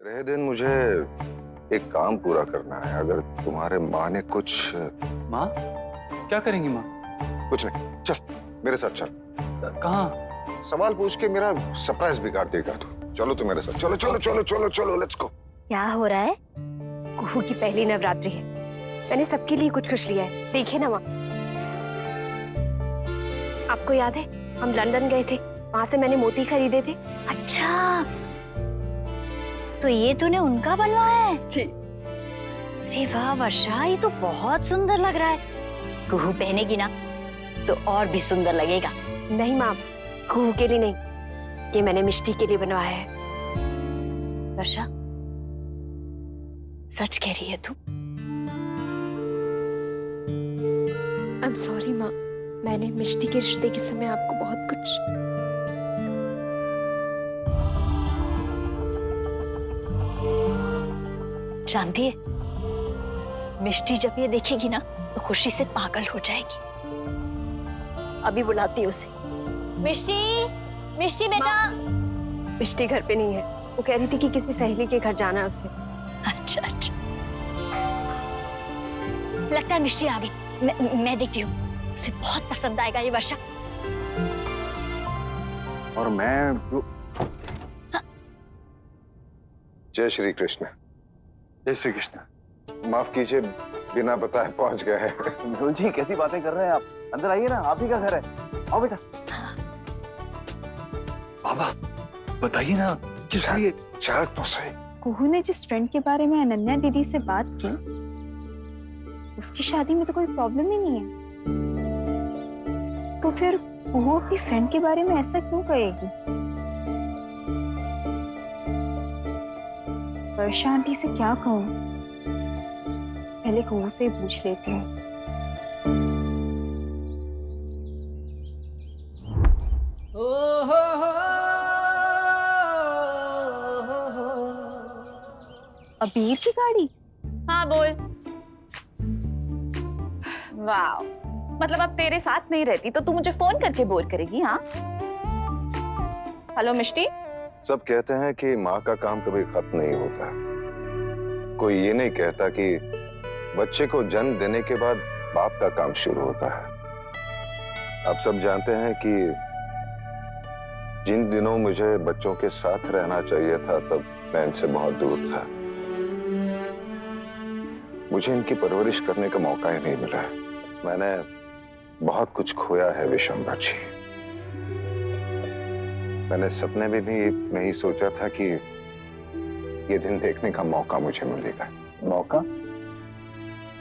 रहे दिन मुझे एक काम पूरा करना है। अगर तुम्हारे माँ ने कुछ... माँ? क्या करेंगी माँ? कुछ नहीं, चल मेरे साथ चल। कहाँ? सवाल पूछ के मेरा सरप्राइज बिगाड़ देगा तू। चलो तू मेरे साथ, चलो चलो चलो चलो चलो, लेट्स गो। क्या हो रहा है? कुहू की पहली नवरात्रि है, मैंने सबके लिए कुछ कुछ लिया है, देखिए ना माँ। आपको याद है हम लंदन गए थे, वहां से मैंने मोती खरीदे थे। अच्छा, तो ये तूने उनका बनवाया है? जी। अरे वाह वर्षा, ये तो बहुत सुंदर लग रहा है। कुहू पहनेगी ना तो और भी सुंदर लगेगा। नहीं माँ, कुहू के लिए नहीं, ये मैंने मिष्टी के लिए बनवाया है। वर्षा, सच कह रही है तू? आई एम सॉरी माँ, मैंने मिष्टी के रिश्ते के समय आपको बहुत कुछ... जानती है, मिष्टी जब ये देखेगी ना तो खुशी से पागल हो जाएगी। अभी बुलाती हूँ उसे। मिष्टी, मिष्टी बेटा। मिष्टी घर पे नहीं है, वो कह रही थी कि किसी सहेली के घर जाना है उसे। अच्छा अच्छा, लगता है मिष्टी आ गई। मैं देखती हूँ, उसे बहुत पसंद आएगा ये वर्षा। और मैं... जय श्री कृष्ण। जय श्री कृष्ण। माफ कीजिए, बिना बताए पहुंच गए हैं। मेहुल जी, कैसी बातें कर रहे हैं आप? अंदर आइए ना, आप ही का घर है। आओ बेटा। बाबा बताइए ना, किस लिए? चल तो सही। कुहू ने जिस फ्रेंड के बारे में अनन्या दीदी से बात की, उसकी शादी में तो कोई प्रॉब्लम ही नहीं है, तो फिर कुहू अपनी फ्रेंड के बारे में ऐसा क्यों कहेगी? वर्षा आंटी से क्या कहूँ? पहले कुहू से ही पूछ लेती हूँ। अबीर की गाड़ी? हाँ बोल। वाह, मतलब अब तेरे साथ नहीं रहती तो तू मुझे फोन करके बोर करेगी? हाँ। हेलो मिष्टी। सब कहते हैं कि माँ का काम कभी खत्म नहीं होता। कोई ये नहीं कहता कि बच्चे को जन्म देने के बाद बाप का काम शुरू होता है। आप सब जानते हैं कि जिन दिनों मुझे बच्चों के साथ रहना चाहिए था, तब मैं इनसे बहुत दूर था। मुझे इनकी परवरिश करने का मौका ही नहीं मिला। मैंने बहुत कुछ खोया है विशंबर जी। मैंने सपने में भी नहीं सोचा था कि ये दिन देखने का मौका मुझे मिलेगा। मौका?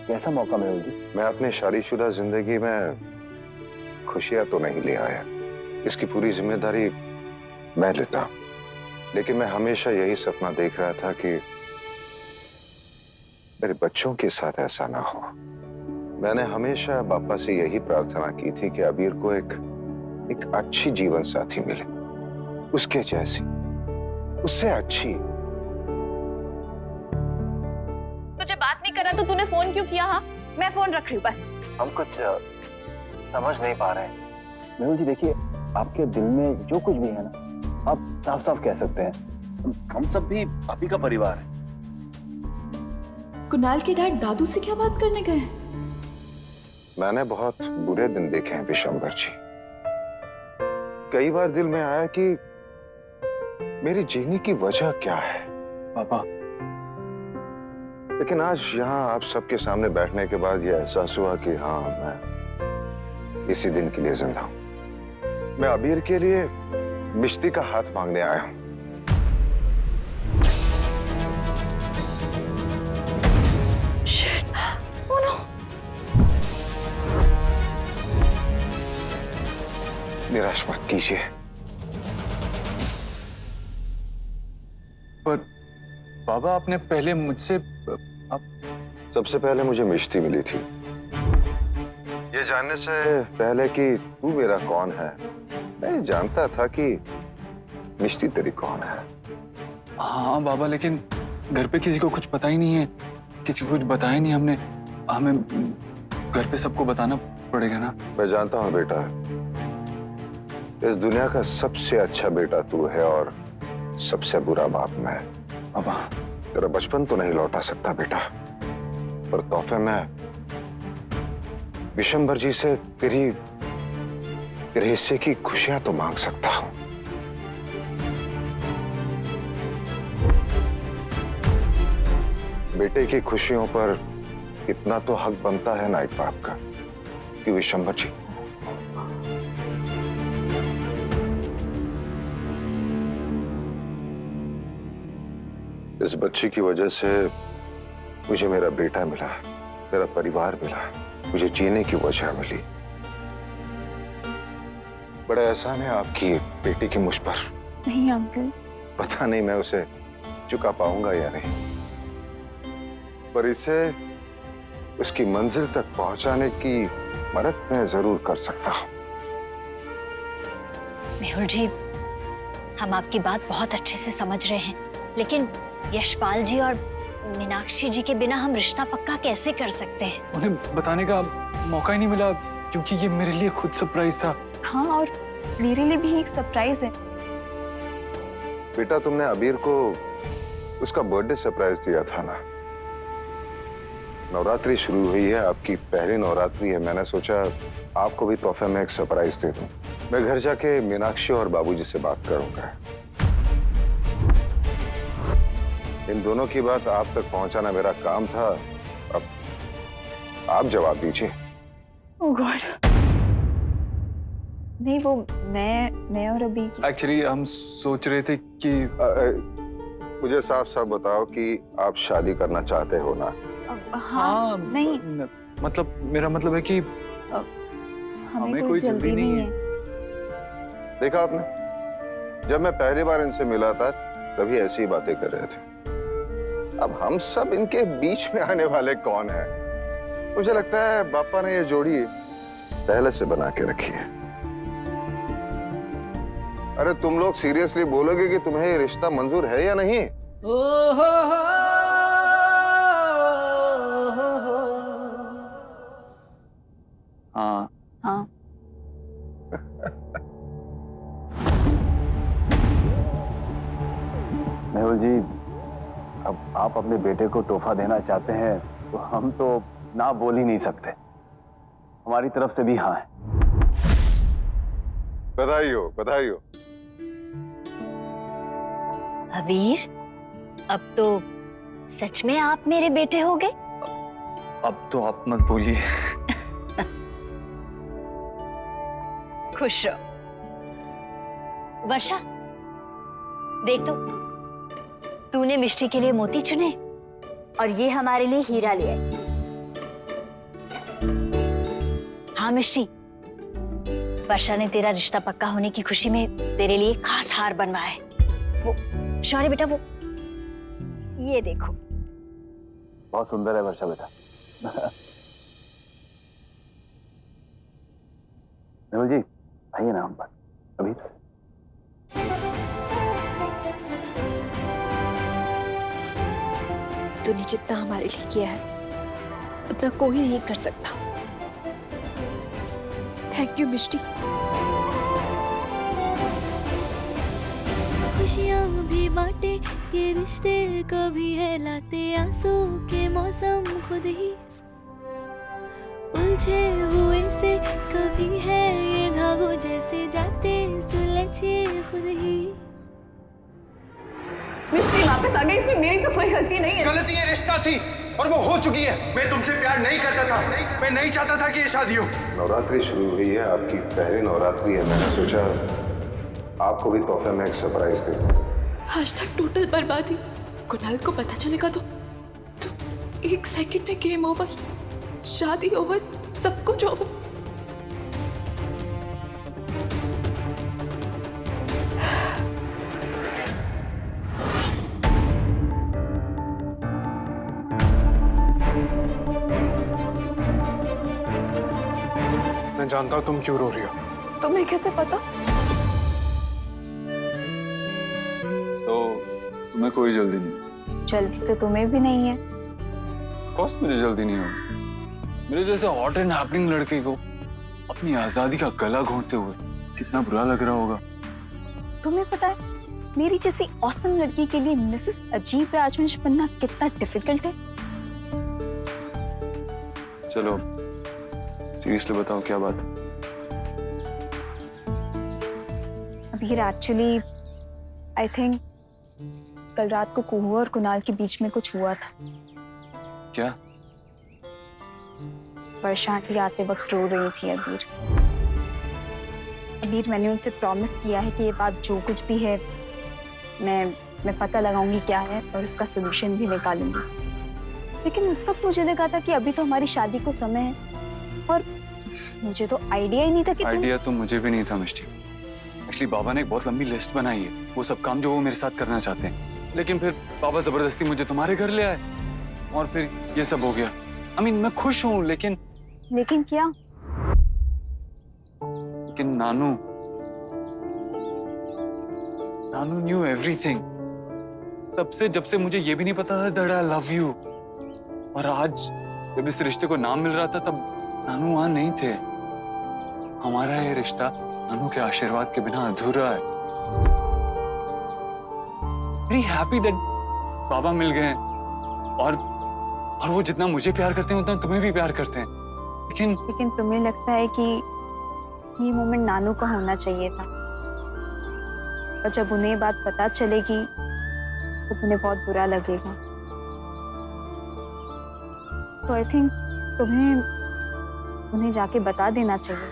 कैसा मौका मेहुल जी? मैं अपनी शादीशुदा जिंदगी में खुशियां तो नहीं ले आया, इसकी पूरी जिम्मेदारी मैं लेता हूं। लेकिन मैं हमेशा यही सपना देख रहा था कि मेरे बच्चों के साथ ऐसा ना हो। मैंने हमेशा पापा से यही प्रार्थना की थी कि अबीर को एक अच्छी जीवन साथी मिले, उसके जैसी, उससे अच्छी। तुझे बात नहीं करना तो तूने फोन क्यों किया? हाँ, मैं फोन रख रही हूँ बस। हम कुछ समझ नहीं पा रहे हैं। मेहुल जी देखिए, आपके दिल में जो कुछ भी है ना, आप साफ साफ कह सकते हैं। हम सब भी आप ही का परिवार है। कुणाल के डैड दादू से क्या बात करने गए? मैंने बहुत बुरे दिन देखे हैं विशंबर जी। कई बार दिल में आया कि मेरी जीने की वजह क्या है। पापा, लेकिन आज यहाँ आप सबके सामने बैठने के बाद यह एहसास हुआ कि हाँ, मैं इसी दिन के लिए जिंदा हूं। मैं अबीर के लिए मिष्टी का हाथ मांगने आया हूं। निराश मत कीजिए। पर बाबा, आपने पहले मुझसे... सबसे पहले मुझे मिष्टी मिली थी। ये जानने से पहले कि तू मेरा कौन है, मैं जानता था कि मिष्टी तेरी कौन है। हाँ बाबा, लेकिन घर पे किसी को कुछ पता ही नहीं है, किसी को कुछ बताया नहीं हमने। हमें घर पे सबको बताना पड़ेगा ना। मैं जानता हूँ बेटा, इस दुनिया का सबसे अच्छा बेटा तू है और सबसे बुरा बाप मैं। पापा। तेरा बचपन तो नहीं लौटा सकता बेटा, पर तोहफे में विशंबर जी से तेरे हिस्से की खुशियां तो मांग सकता हूं। बेटे की खुशियों पर इतना तो हक बनता है ना एक बाप का कि विशंबर जी इस बच्ची की वजह से मुझे मेरा बेटा मिला, मेरा परिवार मिला, मुझे जीने की वजह मिली। बड़ा एहसान है आपकी बेटी की मुझ पर। नहीं अंकल, पता नहीं मैं उसे चुका पाऊंगा या नहीं, पर इसे उसकी मंजिल तक पहुंचाने की मदद मैं जरूर कर सकता हूं। मेहुल जी, हम आपकी बात बहुत अच्छे से समझ रहे हैं, लेकिन यशपाल जी और मीनाक्षी जी के बिना हम रिश्ता पक्का कैसे कर सकते हैं? उन्हें बताने का मौका ही नहीं मिला, क्योंकि ये मेरे लिए खुद सरप्राइज था। हाँ, और मेरे लिए भी एक सरप्राइज है। बेटा, तुमने अबीर को उसका बर्थडे सरप्राइज दिया था ना। नवरात्रि शुरू हुई है, आपकी पहली नवरात्रि है, मैंने सोचा आपको भी तोहफे में एक सरप्राइज दे दूं। मैं घर जाके मीनाक्षी और बाबूजी से बात करूंगा। इन दोनों की बात आप तक पहुंचाना मेरा काम था। अब आप जवाब दीजिए। ओह गॉड। नहीं, वो मैं और अभी एक्चुअली हम सोच रहे थे कि मुझे साफ साफ बताओ कि आप शादी करना चाहते हो ना? हाँ, नहीं, मतलब मेरा मतलब है कि हमें कोई जल्दी नहीं है। देखा आपने, जब मैं पहली बार इनसे मिला था तभी ऐसी ही बातें कर रहे थे। अब हम सब इनके बीच में आने वाले कौन है? मुझे लगता है बापा ने ये जोड़ी पहले से बना के रखी है। अरे तुम लोग सीरियसली बोलोगे कि तुम्हें ये रिश्ता मंजूर है या नहीं? हाँ। हाँ, मेहुल जी, अब आप अपने बेटे को तोहफा देना चाहते हैं तो हम तो ना बोल ही नहीं सकते। हमारी तरफ से भी हाँ है। बधाई हो, बधाई हो। अबीर, अब तो सच में आप मेरे बेटे हो गए? अब तो आप मत बोलिए। खुश रहो। वर्षा, देख तो, तूने मिष्टी के लिए मोती चुने और ये हमारे लिए हीरा ले आई। हाँ मिष्टी, वर्षा ने तेरा रिश्ता पक्का होने की खुशी में तेरे लिए खास हार बनवाया है। वो शौर्य बेटा, वो ये देखो। बहुत सुंदर है वर्षा बेटा। मेहुल जी, आइए ना हम पर। अभी तूने जितना हमारे लिए किया है उतना कोई नहीं कर सकता। थैंक यू मिष्टी। खुशियाँ भी बांटे ये रिश्ते, कभी है लाते आंसू के मौसम खुद ही उलझे हुए से, कभी है ये धागों जैसे जाते सुलझे खुद ही। मिष्टी वापस आ गई, इसमें मेरी तो कोई गलती नहीं है। गलती ये रिश्ता थी और वो हो चुकी है। मैं तुमसे प्यार नहीं करता था, मैं नहीं चाहता था कि ये शादी हो। नवरात्रि शुरू हुई है, आपकी पहली नवरात्रि है, मैंने सोचा आपको भी तोहफे में एक सरप्राइज दे दूं। आज तक टोटल बर्बादी। कुणाल को पता चलेगा तो एक सेकंड में गेम ओवर, शादी ओवर, सब कुछ ओवर। मैं जानता हूँ तुम क्यों रो रही हो। तुम्हें कैसे पता? तो तुम्हें कोई जल्दी नहीं? जल्दी तो तुम्हें भी नहीं है। कौस मुझे जल्दी नहीं होगी। मेरे जैसे हॉट एंड हैपनिंग लड़के को अपनी आजादी का गला घोंटते हुए कितना बुरा लग रहा होगा। तुम्हें पता है, मेरी जैसी ऑसम लड़की के लिए मिसेस अजीब राजवंश बनना कितना डिफिकल्ट है। चलो सीरियसली बताओ क्या बात है? अबीर एक्चुअली आई थिंक कल रात को कुहू और कुणाल के बीच में कुछ हुआ था। क्या? वर्षा आंटी आते वक्त रो रही थी अबीर। अबीर मैंने उनसे प्रॉमिस किया है कि ये बात जो कुछ भी है मैं पता लगाऊंगी क्या है और उसका सोल्यूशन भी निकालूंगी। लेकिन उस वक्त मुझे लगा था कि अभी तो हमारी शादी को समय है और मुझे तो आइडिया ही नहीं था कि आइडिया तो मुझे भी नहीं था मिष्टी। एक्चुअली बाबा ने एक बहुत लंबी लिस्ट बनाई है, वो सब काम जो वो मेरे साथ करना चाहते हैं, लेकिन फिर बाबा जबरदस्ती मुझे तुम्हारे घर ले आए और फिर ये सब हो गया। I mean, मैं खुश हूँ लेकिन क्या? लेकिन नानू न्यू एवरीथिंग। तब से जब से मुझे ये भी नहीं पता था दैट आई लव यू, और आज जब इस रिश्ते को नाम मिल रहा था तब नानू वहां नहीं थे। हमारा ये रिश्ता नानू के आशीर्वाद के बिना अधूरा है। वेरी हैप्पी दैट बाबा मिल गए और वो जितना मुझे प्यार करते हैं उतना तुम्हें भी प्यार करते हैं। लेकिन तुम्हें लगता है कि ये मोमेंट नानू का होना चाहिए था, और जब उन्हें ये बात पता चलेगी तो तुम्हें बहुत बुरा लगेगा। तो आई थिंक तुम्हें उन्हें जाके बता देना चाहिए,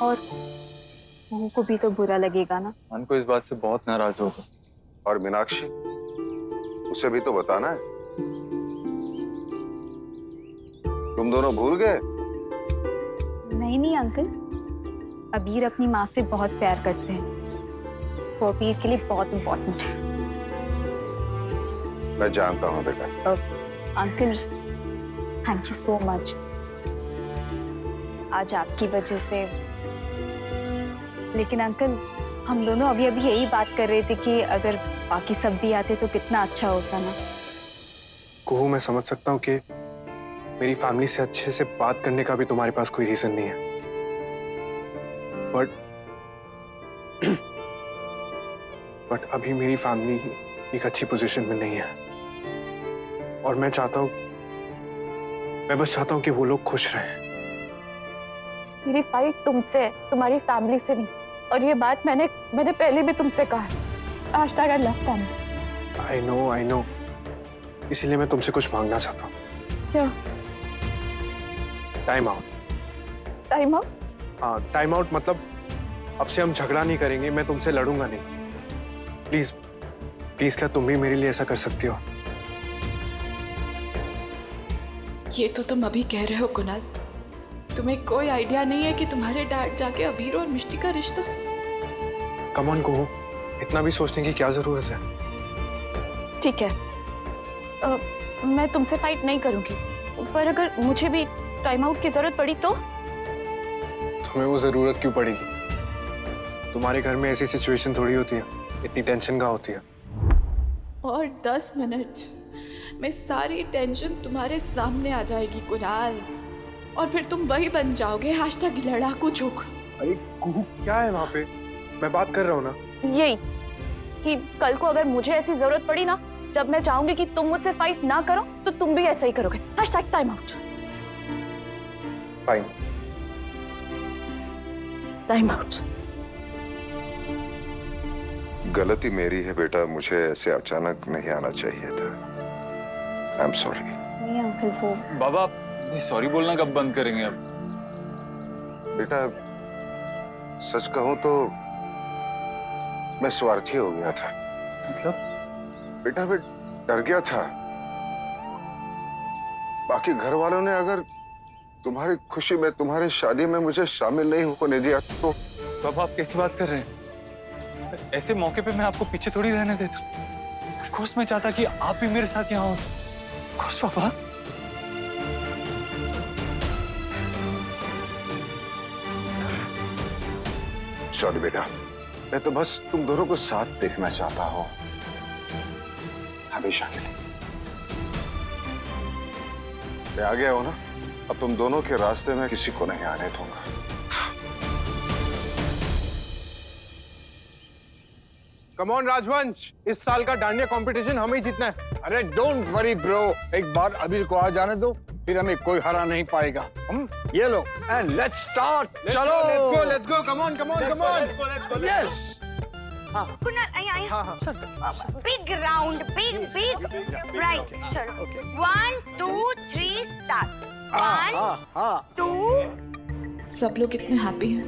और बहू को भी तो बुरा लगेगा ना। मन को इस बात से बहुत नाराज होगा। और मीनाक्षी, उसे भी तो बताना है। तुम दोनों भूल गए? नहीं अंकल, अबीर अपनी माँ से बहुत प्यार करते हैं, वो अबीर के लिए बहुत इम्पोर्टेंट है। मैं जानता हूँ बेटा। Uncle thank you so much. आज आपकी वजह से। लेकिन अंकल, हम दोनों अभी यही बात कर रहे थे कि अगर बाकी सब भी आते तो कितना अच्छा होता ना। कुहू, मैं समझ सकता हूँ कि मेरी फैमिली से अच्छे से बात करने का भी तुम्हारे पास कोई रीजन नहीं है, बट अभी मेरी फैमिली एक अच्छी पोजीशन में नहीं है, और मैं बस चाहता हूँ कि वो लोग खुश रहें। मेरी फाइट तुमसे है, तुम्हारी फैमिली से नहीं। और ये बात मैंने पहले भी तुमसे कहा है। hashtag I love family। I know, इसीलिए मैं तुमसे कुछ मांगना चाहता हूँ। क्या? Time out. Time out? हाँ, टाइम आउट मतलब अब से हम झगड़ा नहीं करेंगे, मैं तुमसे लड़ूंगा नहीं। प्लीज क्या तुम भी मेरे लिए ऐसा कर सकती हो? ये तो तुम अभी कह रहे हो कुणाल, तुम्हें कोई आइडिया नहीं है कि तुम्हारे डैड जाके अबीर और मिष्टी का रिश्ता। कम ऑन कुहू, इतना भी सोचने की क्या जरूरत है? ठीक है, मैं तुमसे फाइट नहीं करूंगी, पर अगर मुझे भी टाइम आउट की जरूरत पड़ी तो? तुम्हें वो जरूरत क्यों पड़ेगी? तुम्हारे घर में ऐसी सिचुएशन थोड़ी होती है, इतनी टेंशन कहाँ होती है? और 10 मिनट में सारी टेंशन तुम्हारे सामने आ जाएगी कुणाल, और फिर तुम वही बन जाओगे hashtag लड़ाकू छोकरू। अरे कुहू, क्या है वहाँ पे? मैं बात कर रहा हूँ ना। यही कि कल को अगर मुझे ऐसी जरूरत पड़ी ना, जब मैं चाहूंगी कि तुम मुझसे फाइट ना करो, तो तुम भी ऐसा ही करोगे। hashtag time out. Fine. Time out. गलती मेरी है बेटा, मुझे ऐसे अचानक नहीं आना चाहिए था। I am sorry. नहीं अंकल, वो बाबा सॉरी बोलना कब बंद करेंगे अब? बेटा सच कहूं तो मैं स्वार्थी हो गया था। मतलब? बेटा मैं डर गया था। बाकी घर वालों ने अगर तुम्हारी खुशी में, तुम्हारी शादी में मुझे शामिल नहीं होने दिया तो? बाबा आप कैसी बात कर रहे हैं? ऐसे मौके पे मैं आपको पीछे थोड़ी रहने देता। ऑफ कोर्स मैं चाहता कि आप भी मेरे साथ यहाँ होते। ऑफ कोर्स पापा। सॉरी बेटा, मैं तो बस तुम दोनों को साथ देखना चाहता हूँ, हमेशा के लिए। मैं आ गया हूं ना, अब तुम दोनों के रास्ते में किसी को नहीं आने दूंगा। कम ऑन राजवंश, इस साल का डांडिया कंपटीशन हमें ही जीतना है। अरे डोंट वरी ब्रो, एक बार अबीर को आ जाने दो, फिर हमें कोई हरा नहीं पाएगा। ये लो एंड लेट्स स्टार्ट। चलो let's go, come on. Yes Kunal I big round, big right. चलो 1 2 3 स्टार्ट। 1 2। सब लोग इतने हैप्पी हैं।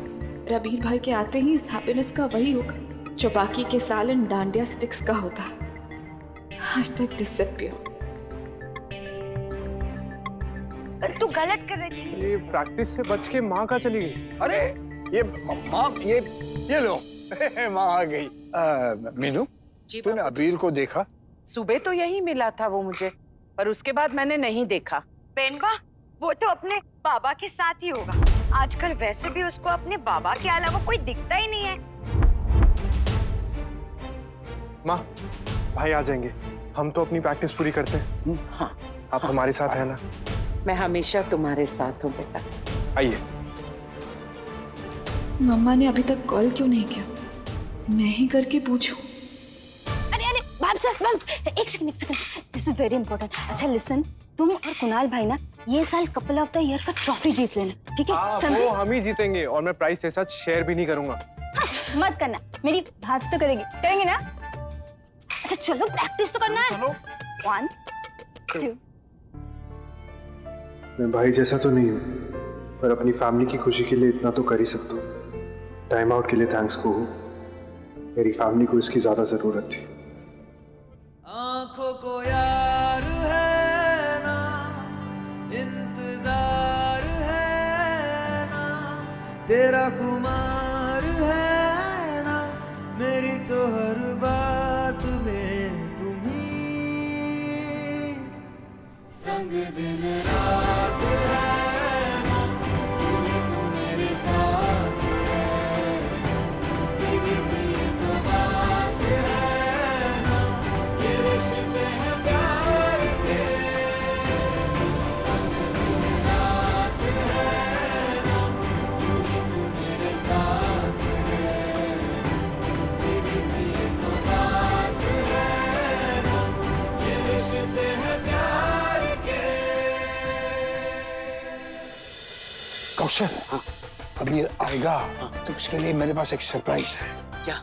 रबीर भाई के आते ही इस हैप्पीनेस का वही होगा जो बाकी के साल इन डांडिया स्टिक्स का होता है। #disappear। तू गलत कर रही थी। ये प्रैक्टिस से बच के माँ कहाँ चली गई? अरे ये माँ, ये लो माँ आ गई। मीनू, तूने अबीर को देखा? सुबह तो यही मिला था वो मुझे, पर उसके बाद मैंने नहीं देखा। बेनबा, वो तो अपने बाबा के साथ ही होगा। आजकल वैसे भी उसको अपने बाबा के अलावा कोई दिखता ही नहीं है। माँ, भाई आ जाएंगे, हम तो अपनी प्रैक्टिस पूरी करते हैं। हाँ, आप हमारे साथ है ना? मैं हमेशा तुम्हारे साथ हूँ बेटा। आइए। मम्मा ने अभी तक कॉल क्यों नहीं किया? मैं ही करके पूछूं। अरे बाब्स, एक second. This is very important. अच्छा लिसन, तुम और कुणाल भाई ना ये साल कपल ऑफ द ईयर का ट्रॉफी जीत लेना, ठीक है? समझे? वो हम ही जीतेंगे और मैं प्राइस के साथ शेयर भी नहीं करूंगा। हाँ, मत करना, मेरी भाभी तो करेंगे ना? अच्छा चलो, प्रैक्टिस तो करना है। 1 2। मैं भाई जैसा तो नहीं हूँ, पर अपनी फैमिली की खुशी के लिए इतना तो कर ही सकता हूँ। टाइम आउट के लिए थैंक्स को, मेरी फैमिली को इसकी ज्यादा जरूरत थी। आंखों को यार है ना, इंतजार है ना, तेरा खुमार है ना, मेरी तो हर बात में तुम्ही संग दिन रात है ना, तू मेरे साथ है, सीधी सी तो बात है ना, ये रिश्ते हैं प्यार के, संग दिन रात है ना, तू मेरे साथ है, सीधी सी तो बात है ना, ये रिश्ते हैं प्यार के। कौशल, अबीर आएगा तो उसके लिए मेरे पास एक सरप्राइज है। क्या?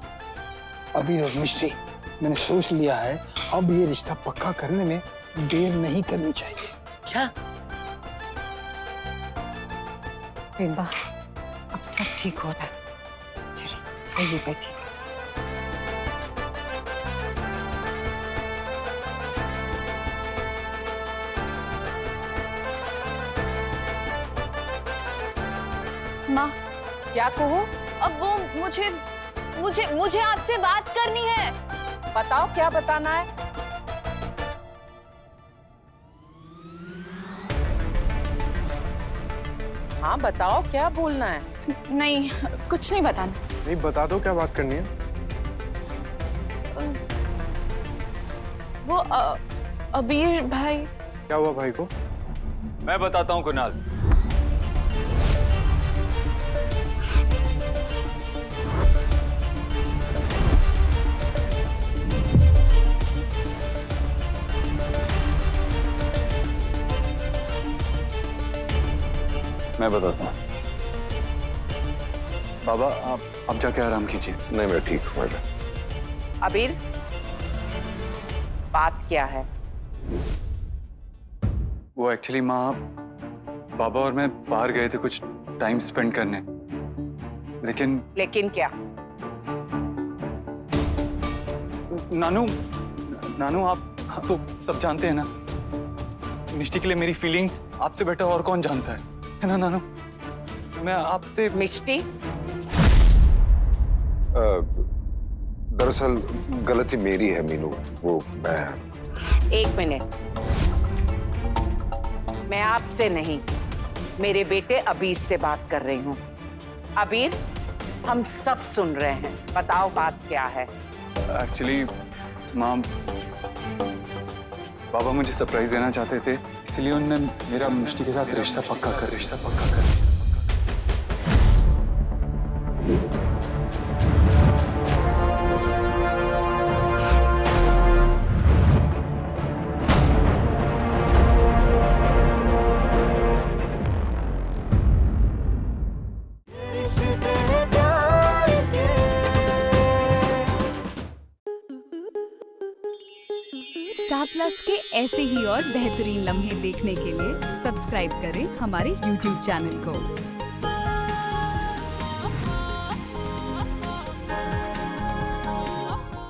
अबीर और मिश्री, मैंने सोच लिया है अब ये रिश्ता पक्का करने में देर नहीं करनी चाहिए। क्या? बेनबा, अब सब ठीक हो रहा है। चलिए आइए बैठिए। माँ, क्या कहो? अब वो मुझे आपसे बात करनी है। बताओ क्या बताना है? हाँ बताओ क्या बोलना है? नहीं, कुछ नहीं बताना। नहीं, बता दो क्या बात करनी है। वो अबीर भाई। क्या हुआ भाई को? मैं बताता हूँ कुणाल। मैं बताता हूँ। बाबा, आप जाके आराम कीजिए। नहीं, मैं ठीक हूँ मैडम। अबीर, बात क्या है? वो एक्चुअली माँ, बाबा और मैं बाहर गए थे कुछ टाइम स्पेंड करने, लेकिन क्या? नानू आप तो सब जानते हैं ना, मिष्टी के लिए मेरी फीलिंग्स आपसे बेटर और कौन जानता है ना नानू? मैं आपसे। मिष्टी? दरअसल गलती मेरी है मीनू, वो मैं। एक मिनट, मैं आपसे नहीं, मेरे बेटे अबीर से बात कर रही हूँ। अबीर, हम सब सुन रहे हैं, बताओ बात क्या है? एक्चुअली माँ, बाबा मुझे सरप्राइज देना चाहते थे, इसलिए उन्होंने मेरा मिष्टी के साथ रिश्ता पक्का कर। स्टार प्लस के ऐसे ही और बेहतरीन लम्हे देखने के लिए सब्सक्राइब करें हमारे YouTube चैनल को।